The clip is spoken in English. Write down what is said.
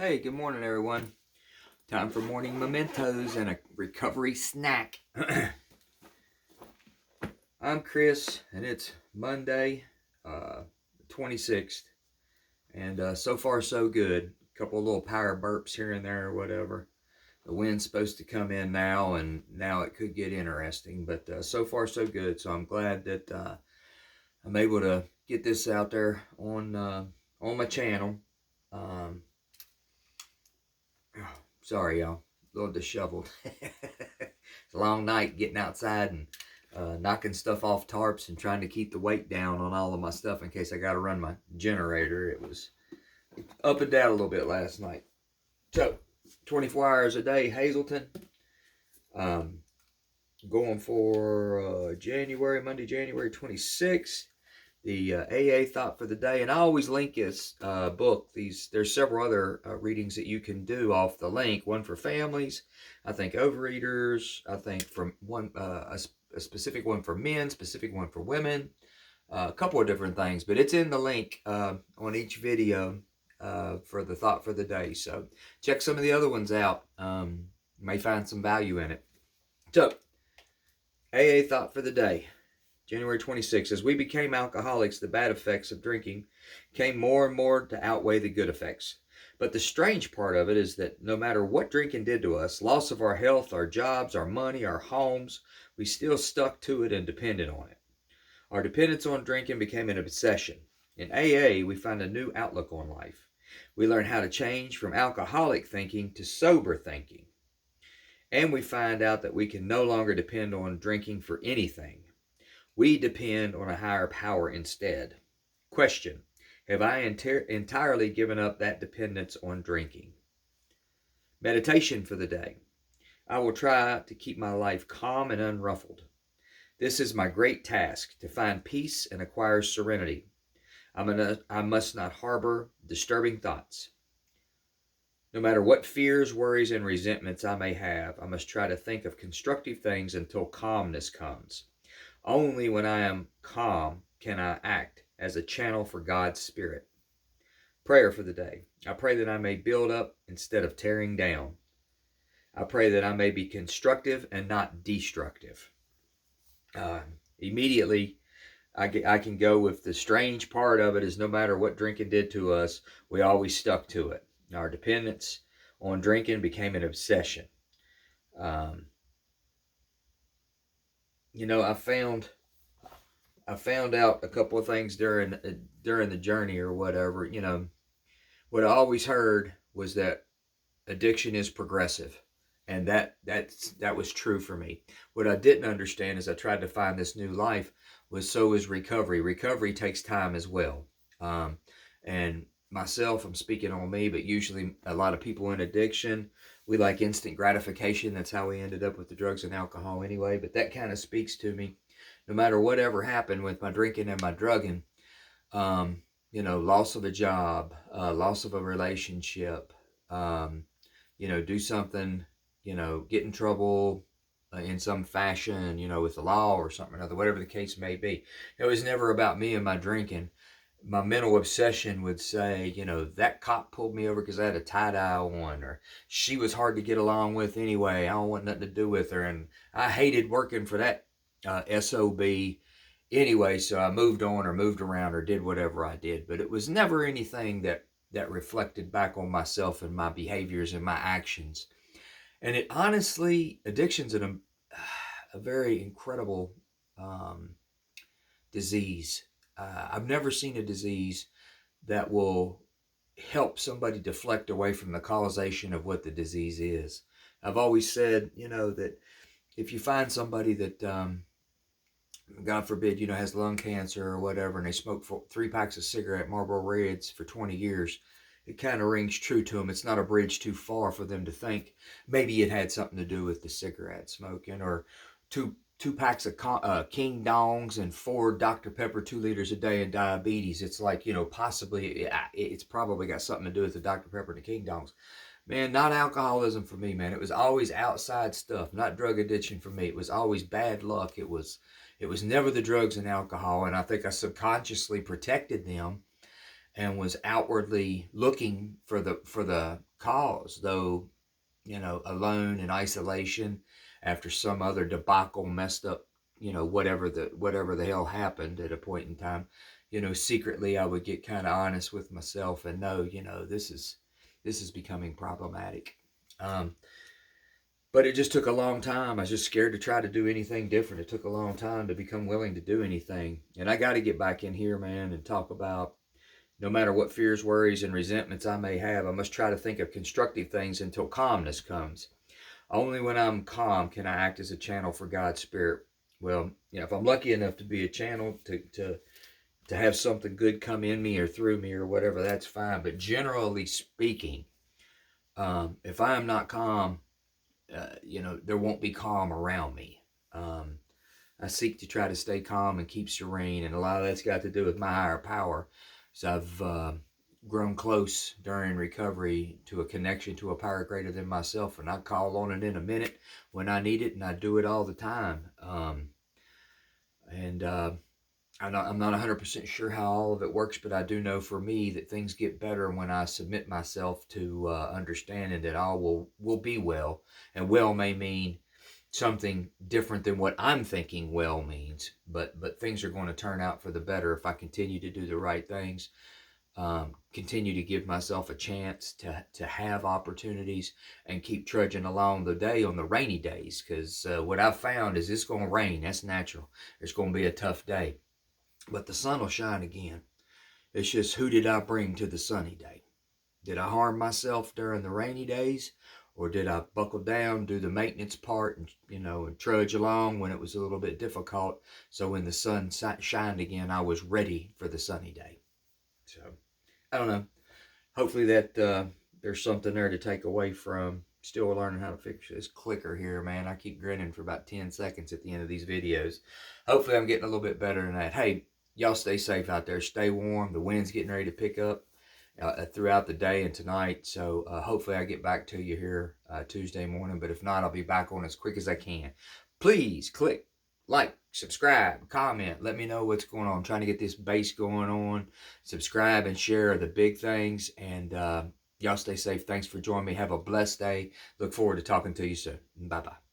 Hey, good morning, everyone. Time for morning mementos and a recovery snack. I'm Chris, and it's Monday, 26th, and so far so good. A couple of little power burps here and there or whatever. The wind's supposed to come in now, and now it could get interesting, but so far so good. So I'm glad that I'm able to get this out there on my channel. Um, Sorry, y'all. A little disheveled. It's a long night getting outside and knocking stuff off tarps and trying to keep the weight down on all of my stuff in case I got to run my generator. It was up and down a little bit last night. So, 24 hours a day, Hazleton. Going for Monday, January 26th. The AA thought for the day, and I always link this book. There's several other readings that you can do off the link. One for families, I think overeaters. I think from one a specific one for men, specific one for women. A couple of different things, but it's in the link on each video for the thought for the day. So check some of the other ones out. You may find some value in it. So AA thought for the day. January 26th, as we became alcoholics, the bad effects of drinking came more and more to outweigh the good effects. But the strange part of it is that no matter what drinking did to us, loss of our health, our jobs, our money, our homes, we still stuck to it and depended on it. Our dependence on drinking became an obsession. In AA, we find a new outlook on life. We learn how to change from alcoholic thinking to sober thinking. And we find out that we can no longer depend on drinking for anything. We depend on a higher power instead. Question: have I entirely given up that dependence on drinking? Meditation for the day. I will try to keep my life calm and unruffled. This is my great task, to find peace and acquire serenity. I must not harbor disturbing thoughts. No matter what fears, worries, and resentments I may have, I must try to think of constructive things until calmness comes. Only when I am calm can I act as a channel for God's Spirit. Prayer for the day. I pray that I may build up instead of tearing down. I pray that I may be constructive and not destructive. Immediately, I can go with the strange part of it is no matter what drinking did to us, we always stuck to it. Our dependence on drinking became an obsession. I found out a couple of things during the journey or whatever. What I always heard was that addiction is progressive, and that was true for me. What I didn't understand as I tried to find this new life was so is recovery. Recovery takes time as well, and myself, I'm speaking on me, but usually a lot of people in addiction, we like instant gratification. That's how we ended up with the drugs and alcohol anyway. But that kind of speaks to me. No matter whatever happened with my drinking and my drugging, loss of a job, loss of a relationship, do something, get in trouble in some fashion, with the law or something or another, whatever the case may be. It was never about me and my drinking. My mental obsession would say, that cop pulled me over because I had a tie-dye on, or she was hard to get along with anyway. I don't want nothing to do with her. And I hated working for that SOB anyway, so I moved on or moved around or did whatever I did. But it was never anything that reflected back on myself and my behaviors and my actions. And it honestly, addiction's a very incredible disease. I've never seen a disease that will help somebody deflect away from the causation of what the disease is. I've always said, that if you find somebody that, God forbid, has lung cancer or whatever, and they smoke 3 packs of cigarette Marlboro Reds for 20 years, it kind of rings true to them. It's not a bridge too far for them to think maybe it had something to do with the cigarette smoking, or two packs of King Dongs and 4 Dr. Pepper 2 liters a day and diabetes. It's like, possibly it's probably got something to do with the Dr. Pepper and the King Dongs. Man, not alcoholism for me, man. It was always outside stuff, not drug addiction for me. It was always bad luck. It was never the drugs and alcohol, and I think I subconsciously protected them. and was outwardly looking for the cause, though, alone in isolation after some other debacle messed up, whatever the hell happened at a point in time. Secretly I would get kind of honest with myself and know, this is becoming problematic. But it just took a long time. I was just scared to try to do anything different. It took a long time to become willing to do anything. And I got to get back in here, man, and talk about, no matter what fears, worries, and resentments I may have, I must try to think of constructive things until calmness comes. Only when I'm calm can I act as a channel for God's Spirit. Well, if I'm lucky enough to be a channel to have something good come in me or through me or whatever, that's fine. But generally speaking, if I am not calm, there won't be calm around me. I seek to try to stay calm and keep serene, and a lot of that's got to do with my higher power. So I've grown close during recovery to a connection to a power greater than myself, and I call on it in a minute when I need it, and I do it all the time. I'm not 100% sure how all of it works, but I do know for me that things get better when I submit myself to understanding that all will be well. And well may mean something different than what I'm thinking well means, but things are going to turn out for the better if I continue to do the right things, continue to give myself a chance to have opportunities, and keep trudging along the day on the rainy days. Because what I've found is it's going to rain. That's natural. It's going to be a tough day. But the sun will shine again. It's just, who did I bring to the sunny day? Did I harm myself during the rainy days? Or did I buckle down, do the maintenance part, and trudge along when it was a little bit difficult? So when the sun shined again, I was ready for the sunny day. So, I don't know. Hopefully that there's something there to take away from. Still learning how to fix this clicker here, man. I keep grinning for about 10 seconds at the end of these videos. Hopefully I'm getting a little bit better than that. Hey, y'all stay safe out there. Stay warm. The wind's getting ready to pick up throughout the day and tonight. So hopefully I get back to you here Tuesday morning. But if not, I'll be back on as quick as I can. Please click like, subscribe, comment. Let me know what's going on. I'm trying to get this base going on. Subscribe and share are the big things. And y'all stay safe. Thanks for joining me. Have a blessed day. Look forward to talking to you soon. Bye-bye.